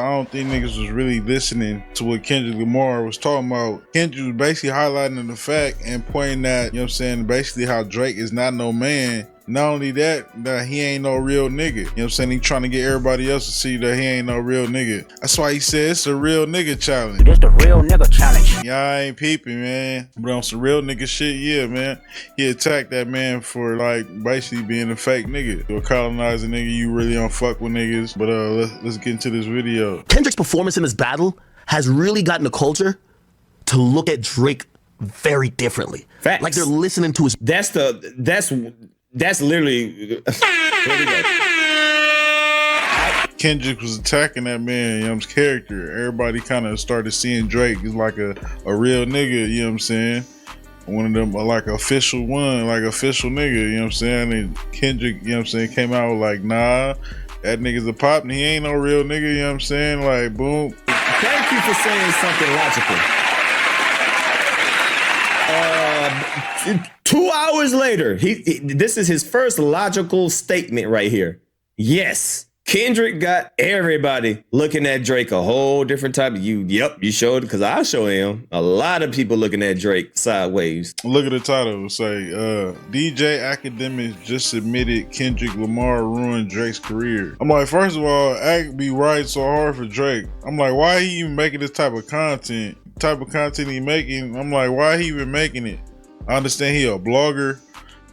I don't think niggas was really listening to what Kendrick Lamar was talking about. Kendrick was basically highlighting the fact and pointing at, you know what I'm saying, basically how Drake is not no man. Not only that he ain't no real nigga. You know what I'm saying? He trying to get everybody else to see that he ain't no real nigga. That's why he said it's a real nigga challenge. It's the real nigga challenge. Y'all ain't peeping, man. But on some real nigga shit, yeah, man. He attacked that man for like basically being a fake nigga. You're a colonizing nigga, you really don't fuck with niggas. But let's get into this video. Kendrick's performance in this battle has really gotten the culture to look at Drake very differently. Facts. Like they're listening to his. That's literally. Kendrick was attacking that man, you know, his character. Everybody kind of started seeing Drake as like a real nigga, you know what I'm saying? One of them, like official one, like official nigga, you know what I'm saying? And Kendrick, you know what I'm saying, came out like, nah, that nigga's a pop and he ain't no real nigga, you know what I'm saying? Like, boom. Thank you for saying something logical. 2 hours later, this is his first logical statement right here. Yes, Kendrick got everybody looking at Drake a whole different type of you showed, because I show him a lot of people looking at Drake sideways. Look at the title, say DJ Academics just admitted Kendrick Lamar ruined Drake's career. I'm like, first of all, Ack be riding so hard for Drake. I'm like, why he even making this type of content? He making, I'm like, why he even making it? I understand he a blogger,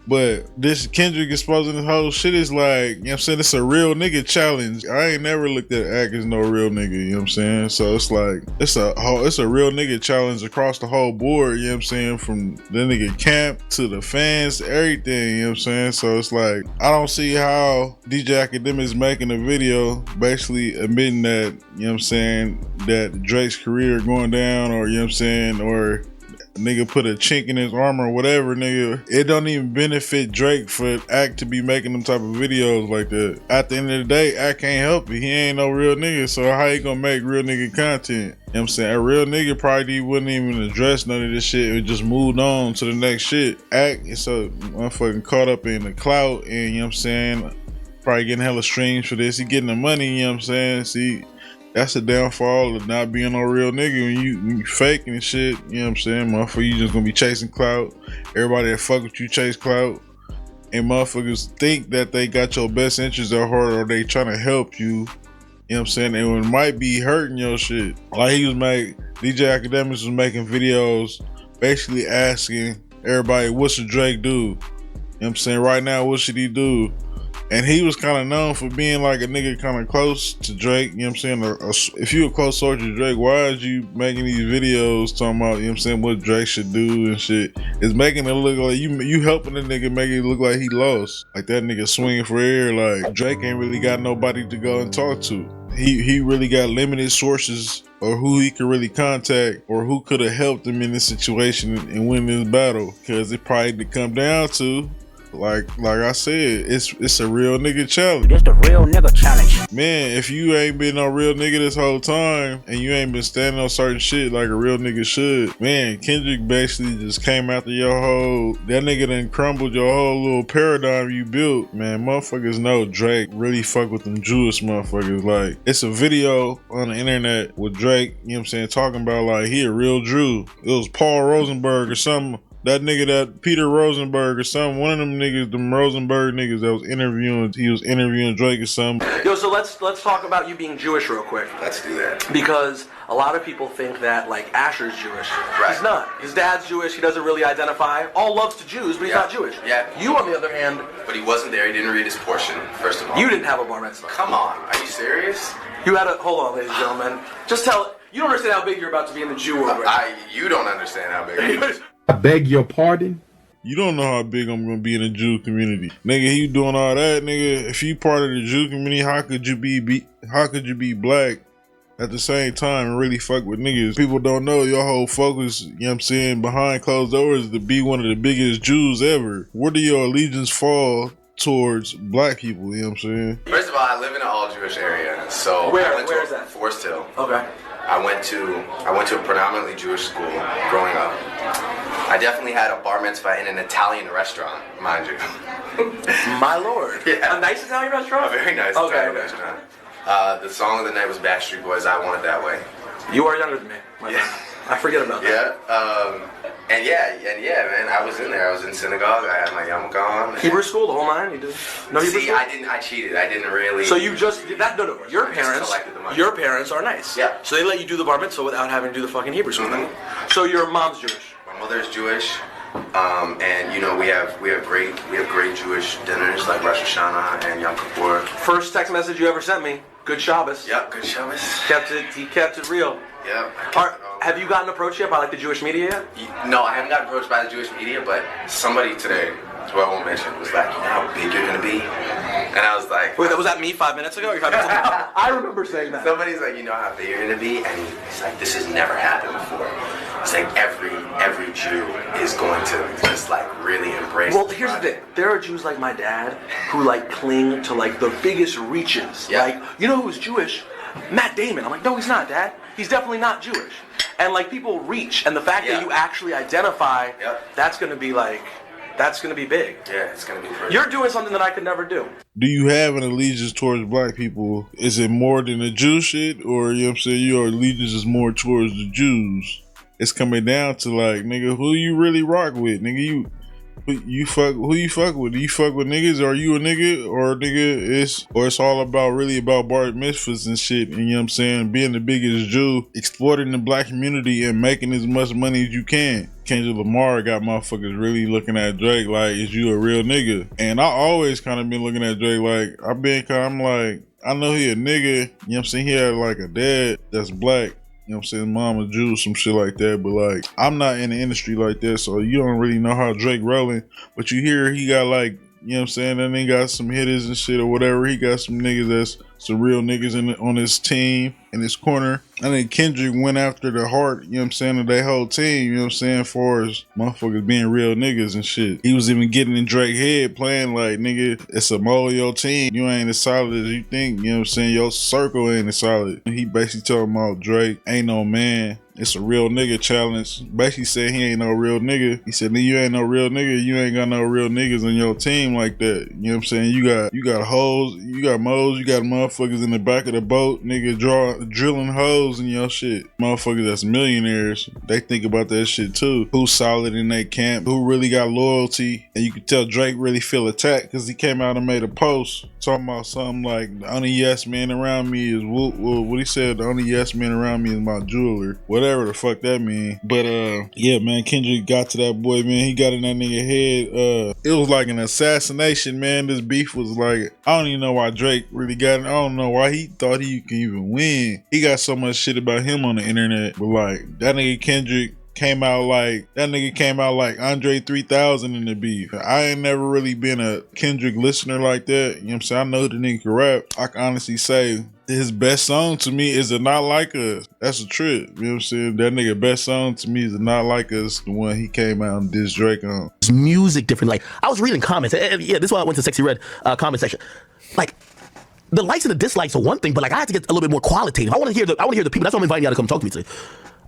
but this Kendrick exposing this whole shit is like, you know what I'm saying, it's a real nigga challenge. I ain't never looked at Ack as no real nigga, you know what I'm saying? So it's like, it's a real nigga challenge across the whole board, you know what I'm saying? From the nigga camp to the fans, to everything, you know what I'm saying? So it's like, I don't see how DJ Academics making a video basically admitting that, you know what I'm saying, that Drake's career going down, or, you know what I'm saying, or nigga put a chink in his armor or whatever, nigga. It don't even benefit Drake for Ack to be making them type of videos like that. At the end of the day, Ack can't help it. He ain't no real nigga, so how he gonna make real nigga content? You know what I'm saying? A real nigga probably wouldn't even address none of this shit. It just moved on to the next shit. Ack is so motherfucking caught up in the clout, and you know what I'm saying, probably getting hella streams for this. He getting the money, you know what I'm saying? See, that's the downfall of not being no real nigga. When you faking and shit, you know what I'm saying? Motherfucker, you just gonna be chasing clout. Everybody that fuck with you chase clout. And motherfuckers think that they got your best interests at heart, or they trying to help you. You know what I'm saying? And it might be hurting your shit. Like DJ Academics was making videos basically asking everybody, what should Drake do? You know what I'm saying? Right now, what should he do? And he was kind of known for being like a nigga kind of close to Drake, you know what I'm saying? If you a close source to Drake, why is you making these videos talking about, you know what I'm saying, what Drake should do and shit? It's making it look like you helping the nigga make it look like he lost. Like that nigga swinging for air, like Drake ain't really got nobody to go and talk to. He really got limited sources, or who he could really contact, or who could have helped him in this situation and win this battle. Because it probably to come down to, like I said, it's a real nigga challenge. It's the real nigga challenge. Man, if you ain't been no real nigga this whole time, and you ain't been standing on certain shit like a real nigga should, man, Kendrick basically just came after your whole, that nigga done crumbled your whole little paradigm you built. Man, motherfuckers know Drake really fuck with them Jewish motherfuckers. Like, it's a video on the internet with Drake, you know what I'm saying, talking about like he a real Jew. It was Paul Rosenberg or something. That nigga, that Peter Rosenberg or something, one of them niggas, them Rosenberg niggas that was interviewing, he was interviewing Drake or something. Yo, so let's talk about you being Jewish real quick. Let's do that. Because a lot of people think that, like, Asher's Jewish. Right. He's not. His dad's Jewish, he doesn't really identify. All loves to Jews, but he's not Jewish. Yeah. You, on the other hand... But he wasn't there, he didn't read his portion, first of all. You didn't have a bar mitzvah. Come on, are you serious? You had a... Hold on, ladies and gentlemen. Just tell it. You don't understand how big you're about to be in the Jew world right now. You don't understand how big it is. I beg your pardon? You don't know how big I'm gonna be in the Jew community. Nigga, he doing all that, nigga. If you part of the Jew community, how could you be black at the same time and really fuck with niggas? People don't know your whole focus, you know what I'm saying, behind closed doors is to be one of the biggest Jews ever. Where do your allegiance fall towards black people, you know what I'm saying? First of all, I live in an all Jewish area, so Where is that? Forest Hill. Okay. I went to a predominantly Jewish school growing up. I definitely had a bar mitzvah in an Italian restaurant, mind you. My lord. Yeah. A nice Italian restaurant? A very nice Italian restaurant. The song of the night was Backstreet Boys, I Want It That Way. You are younger than me, my friend. I forget about that. Yeah, man, I was in there. I was in synagogue. I had my yarmulke on. Hebrew school, the whole nine? You did? No Hebrew school? I cheated. I didn't really. So you just, no. Your parents are nice. Yeah. So they let you do the bar mitzvah without having to do the fucking Hebrew school thing. So your mom's Jewish. My mother's Jewish. And you know we have great Jewish dinners like Rosh Hashanah and Yom Kippur. First text message you ever sent me. Good Shabbos. Yep, good Shabbos. He kept it real. Yep. Have you gotten approached yet by like the Jewish media yet? No, I haven't gotten approached by the Jewish media, but somebody today, who I won't mention, was like, you know how big you're gonna be? And I was like, wait, was that me 5 minutes ago? Or 5 minutes ago? I remember saying that. Somebody's like, you know how big you're gonna be? And he's like, this has never happened before. It's like every Jew is going to just like really embrace. Well, here's the thing. There are Jews like my dad who like cling to like the biggest reaches. Yeah. Like, you know who's Jewish? Matt Damon. I'm like, no, he's not, Dad. He's definitely not Jewish. And like people reach, and the fact that you actually identify, that's gonna be like, that's gonna be big. Yeah, it's gonna be crazy. You're doing something that I could never do. Do you have an allegiance towards black people? Is it more than the Jew shit, or you know what I'm saying, your allegiance is more towards the Jews? It's coming down to like, nigga, who you really rock with, nigga? Who you fuck with? Do you fuck with niggas? Are you a nigga or it's all about really about bar mitzvahs and shit? And you know what I'm saying, being the biggest Jew, exploiting the black community and making as much money as you can. Kendrick Lamar got motherfuckers really looking at Drake like, is you a real nigga? And I always kind of been looking at Drake like, I'm like, I know he a nigga. You know what I'm saying? He had like a dad that's black. You know what I'm saying? Mom a Jew, some shit like that. But like, I'm not in the industry like that, so you don't really know how Drake rolling. But you hear he got like, you know what I'm saying? Then he got some hitters and shit or whatever. He got some niggas that's some real niggas on his team, in his corner. I think Kendrick went after the heart, you know what I'm saying, of their whole team, you know what I'm saying, as far as motherfuckers being real niggas and shit. He was even getting in Drake's head playing like, nigga, it's a mole of your team. You ain't as solid as you think, you know what I'm saying? Your circle ain't as solid. And he basically talking about Drake ain't no man. It's a real nigga challenge. Basically said he ain't no real nigga. He said, you ain't no real nigga. You ain't got no real niggas on your team like that. You know what I'm saying? You got hoes, you got moles, you got motherfuckers in the back of the boat, nigga, drilling holes in your shit. Motherfuckers that's millionaires, they think about that shit too. Who's solid in their camp? Who really got loyalty? And you can tell Drake really feel attacked because he came out and made a post talking about something like, the only yes man around me is, what he said, the only yes man around me is my jeweler. Whatever the fuck that mean. But yeah, man, Kendrick got to that boy, man. He got in that nigga head. It was like an assassination, man. This beef was like, I don't even know why Drake really got it. I don't know why he thought he could even win. He got so much shit about him on the internet. But like, that nigga Kendrick came out like Andre 3000 in the beef. I ain't never really been a Kendrick listener like that. You know what I'm saying? I know the nigga can rap. I can honestly say his best song to me is a Not Like Us. That's a trip. You know what I'm saying? That nigga best song to me is a Not Like Us, the one he came out and dissed Drake on. It's music different. Like, I was reading comments. Yeah, this is why I went to Sexy Red comment section. Like, the likes and the dislikes are one thing, but like, I had to get a little bit more qualitative. I want to hear the people. That's why I'm inviting you to come talk to me today.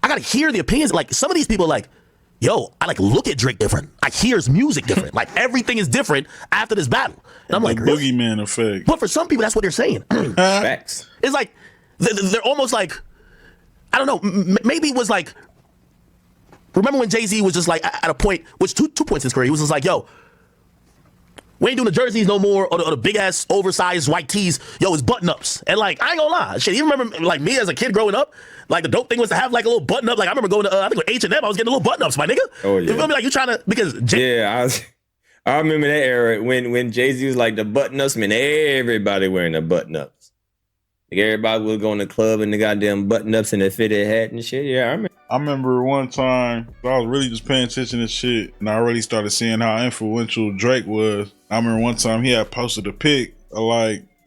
I gotta hear the opinions. Like, some of these people are like, yo, I like look at Drake different. I hear his music different. Like, everything is different after this battle. And I'm like, really? Boogeyman effect. But for some people, that's what they're saying. Facts. It's like, they're almost like, I don't know, maybe it was like, remember when Jay-Z was just like, at a point, which two points in his career, he was just like, yo, we ain't doing the jerseys no more, or the big ass oversized white tees. Yo, it's button ups. And like, I ain't gonna lie, shit. You remember like me as a kid growing up? Like, the dope thing was to have like a little button up. Like, I remember going to I think with H&M, I was getting little button ups, my nigga. Oh yeah. You feel me? Like, you trying to because I remember that era when Jay-Z was like the button ups, man. Everybody wearing the button ups. Like, everybody was going to the club and the goddamn button ups and the fitted hat and shit. Yeah, I remember one time I was really just paying attention to shit, and I really started seeing how influential Drake was. I remember one time he had posted a pic of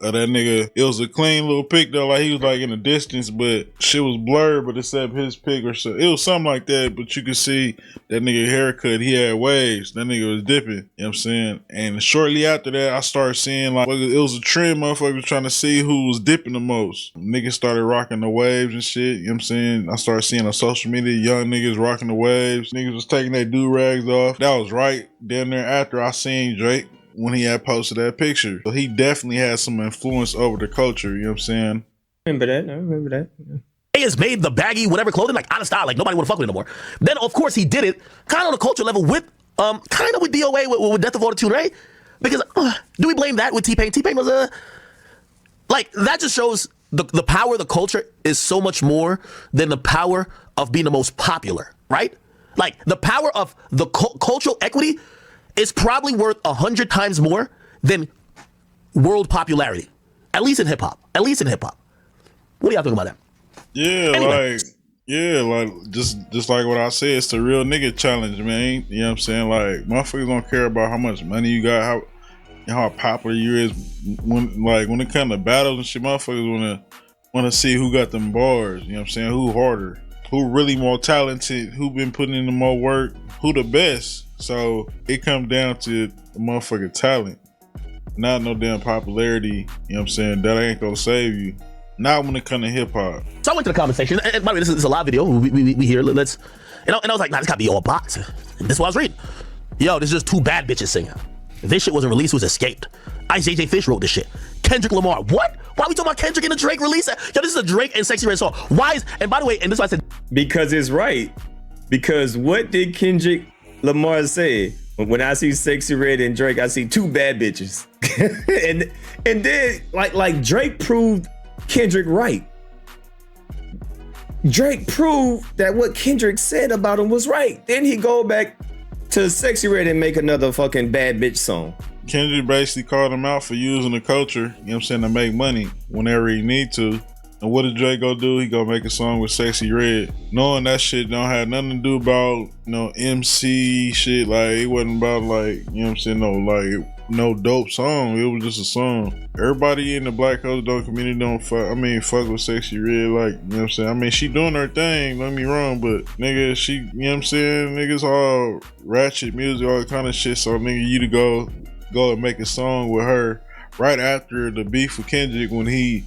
that nigga. It was a clean little pic though, like he was like in the distance, but shit was blurred, but except his pic or so. It was something like that, but you could see that nigga haircut, he had waves. That nigga was dipping, you know what I'm saying? And shortly after that, I started seeing like, it was a trend, motherfuckers trying to see who was dipping the most. Niggas started rocking the waves and shit, you know what I'm saying? I started seeing on social media, young niggas rocking the waves. Niggas was taking their do-rags off. That was right damn near after I seen Drake when he had posted that picture. So he definitely had some influence over the culture, you know what I'm saying? I remember that. He has made the baggy whatever clothing like out of style, like nobody would fuck with it no more. Then of course he did it kind of on a culture level with kind of with DOA with Death of Autotune, right? Because do we blame that with T-Pain? T-Pain was like that just shows the power of the culture is so much more than the power of being the most popular, right? Like the power of the cultural equity is probably worth 100 times more than world popularity. At least in hip hop. What do y'all think about that? Yeah, Anyway. like just like what I said, it's the real nigga challenge, man. You know what I'm saying? Like motherfuckers don't care about how much money you got, how popular you is. When it comes to battles and shit, motherfuckers wanna see who got them bars. You know what I'm saying? Who harder? Who really more talented? Who been putting in the more work? Who the best? So it comes down to the motherfucking talent, not no damn popularity. You know what I'm saying? That ain't gonna save you. Not when it comes to hip hop. So I went to the comment section, and by the way, this is a live video. We hear. Let's, and I was like, nah, this gotta be all bots. And this is what I was reading. Yo, this is just two bad bitches singing. If this shit wasn't released, it was escaped. Ice JJ Fish wrote this shit. Kendrick Lamar. What? Why are we talking about Kendrick and the Drake release? Yo, this is a Drake and Sexy Red song. Why is? And by the way, and this is why I said Because it's right. Because what did Kendrick Lamar say? When I see Sexy Red and Drake, I see two bad bitches. and then like Drake proved Kendrick right. Drake proved that what Kendrick said about him was right. Then he go back to Sexy Red and make another fucking bad bitch song. Kendrick basically called him out for using the culture, you know what I'm saying, to make money whenever he need to. And what did Drake go do? He go make a song with Sexy Red, knowing that shit don't have nothing to do about MC shit. Like it wasn't about like, you know what I'm saying, no dope song. It was just a song. Everybody in the black culture community don't fuck with Sexy Red, like, you know what I'm saying? I mean, she doing her thing, don't get me wrong, but nigga, she, you know what I'm saying, niggas all ratchet music, all that kind of shit. So nigga, you to go and make a song with her right after the beef with Kendrick when he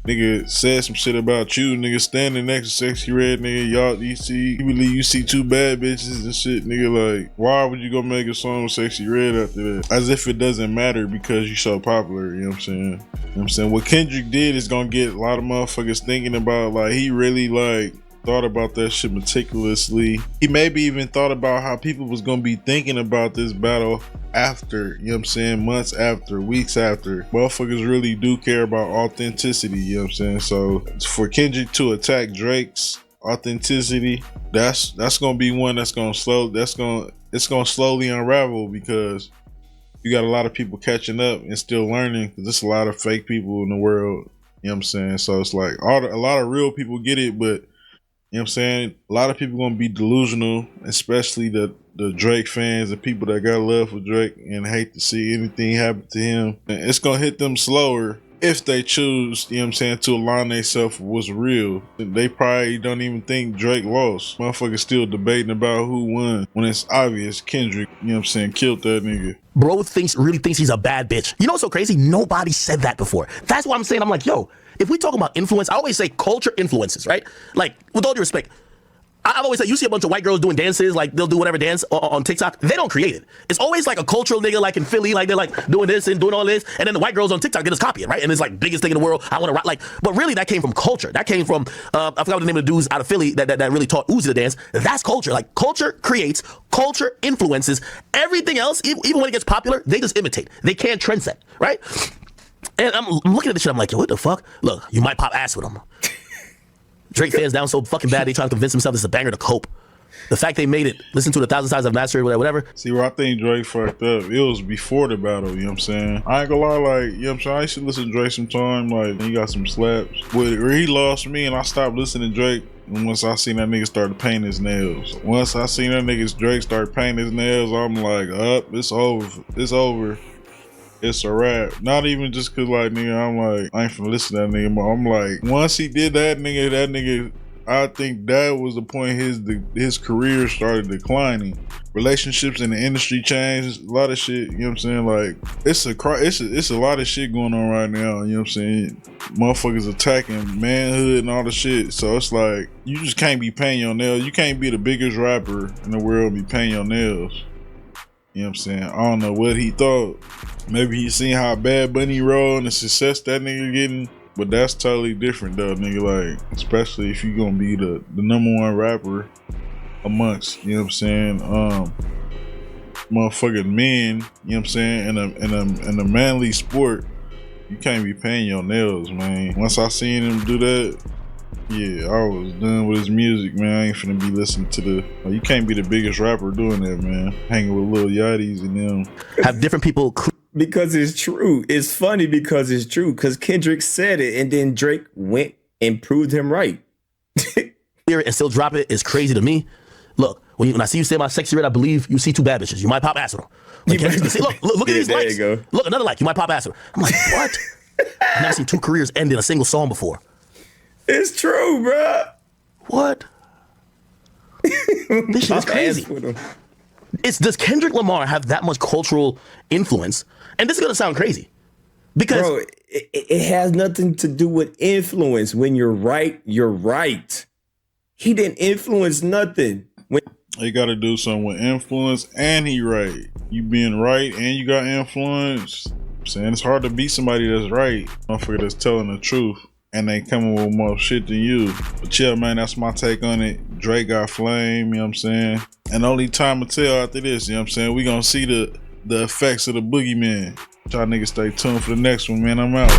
nigga said some shit about you, nigga standing next to Sexy Red, nigga, you see two bad bitches and shit, nigga, like, why would you go make a song with Sexy Red after that? As if it doesn't matter because you so popular, you know what I'm saying? You know what I'm saying? What Kendrick did is gonna get a lot of motherfuckers thinking about, like, he really, like, thought about that shit meticulously. He maybe even thought about how people was gonna be thinking about this battle after, you know what I'm saying, months after, weeks after. Motherfuckers really do care about authenticity, you know what I'm saying? So for Kendrick to attack Drake's authenticity, that's gonna be one it's gonna slowly unravel, because you got a lot of people catching up and still learning, because there's a lot of fake people in the world, you know what I'm saying? So it's like a lot of real people get it, but you know what I'm saying, a lot of people gonna be delusional, especially the Drake fans, the people that got love for Drake and hate to see anything happen to him. And it's gonna hit them slower if they choose, you know what I'm saying, to align themselves with what's real. They probably don't even think Drake lost. Motherfuckers still debating about who won when it's obvious Kendrick, you know what I'm saying, killed that nigga. bro really thinks he's a bad bitch. You know what's so crazy? Nobody said that before. That's why I'm saying, I'm like, yo, if we talk about influence, I always say culture influences, right? Like, with all due respect, I've always said, you see a bunch of white girls doing dances, like they'll do whatever dance on TikTok. They don't create it. It's always like a cultural nigga, like in Philly, like they're like doing this and doing all this, and then the white girls on TikTok, they just copy it, right? And it's like biggest thing in the world. I want to rock, like, but really that came from culture. That came from I forgot what the name of the dudes out of Philly that really taught Uzi to dance. That's culture. Like, culture creates, culture influences. Everything else, even when it gets popular, they just imitate. They can't trend set, right? And I'm looking at this shit. I'm like, yo, what the fuck? Look, you might pop ass with them. Drake fans down so fucking bad, they trying to convince themselves it's a banger to cope. The fact they made it, listen to it 1,000 times, I've mastered it, whatever. See, where I think Drake fucked up, it was before the battle, you know what I'm saying? I ain't gonna lie, like, you know what I'm saying? I used to listen to Drake sometime, like, he got some slaps. Where he lost me and I stopped listening to Drake once I seen that nigga start to paint his nails. Once I seen that nigga's Drake start painting his nails, I'm like, it's over. It's over. It's a wrap. Not even just cause, like, nigga, I'm like, I ain't finna listen to that nigga more. I'm like, once he did that nigga, I think that was the point his career started declining. Relationships in the industry changed, a lot of shit, you know what I'm saying? Like, it's a lot of shit going on right now, you know what I'm saying? Motherfuckers attacking manhood and all the shit. So it's like, you just can't be painting your nails. You can't be the biggest rapper in the world and be painting your nails. You know what I'm saying? I don't know what he thought. Maybe he seen how Bad Bunny roll and the success that nigga getting. But that's totally different though, nigga. Like, especially if you gonna be the number one rapper amongst, you know what I'm saying, motherfucking men, you know what I'm saying, in a manly sport, you can't be painting your nails, man. Once I seen him do that, yeah, I was done with his music, man. I ain't finna be listening to you can't be the biggest rapper doing that, man. Hanging with Lil Yachty's and them. Have different people because it's true. It's funny because it's true. Because Kendrick said it, and then Drake went and proved him right. hear it and still drop it is crazy to me. Look, when I see you say my sexy red, I believe you see two bad bitches. You might pop ass with them. Like, look at these there likes. you go. Look, another like. You might pop ass with them. I'm like, what? I've never seen two careers end in a single song before. It's true, bruh. What? This shit is crazy. Does Kendrick Lamar have that much cultural influence? And this is gonna sound crazy, because bro, it has nothing to do with influence. When you're right, you're right. He didn't influence nothing. You got to do something with influence, and he right. You being right, and you got influence. I'm saying it's hard to beat somebody that's right, motherfucker that's telling the truth, and they coming with more shit than you. But yeah, man, that's my take on it. Drake got flame, you know what I'm saying? And only time will tell after this, you know what I'm saying? We gonna see the effects of the boogeyman. Y'all niggas stay tuned for the next one, man. I'm out.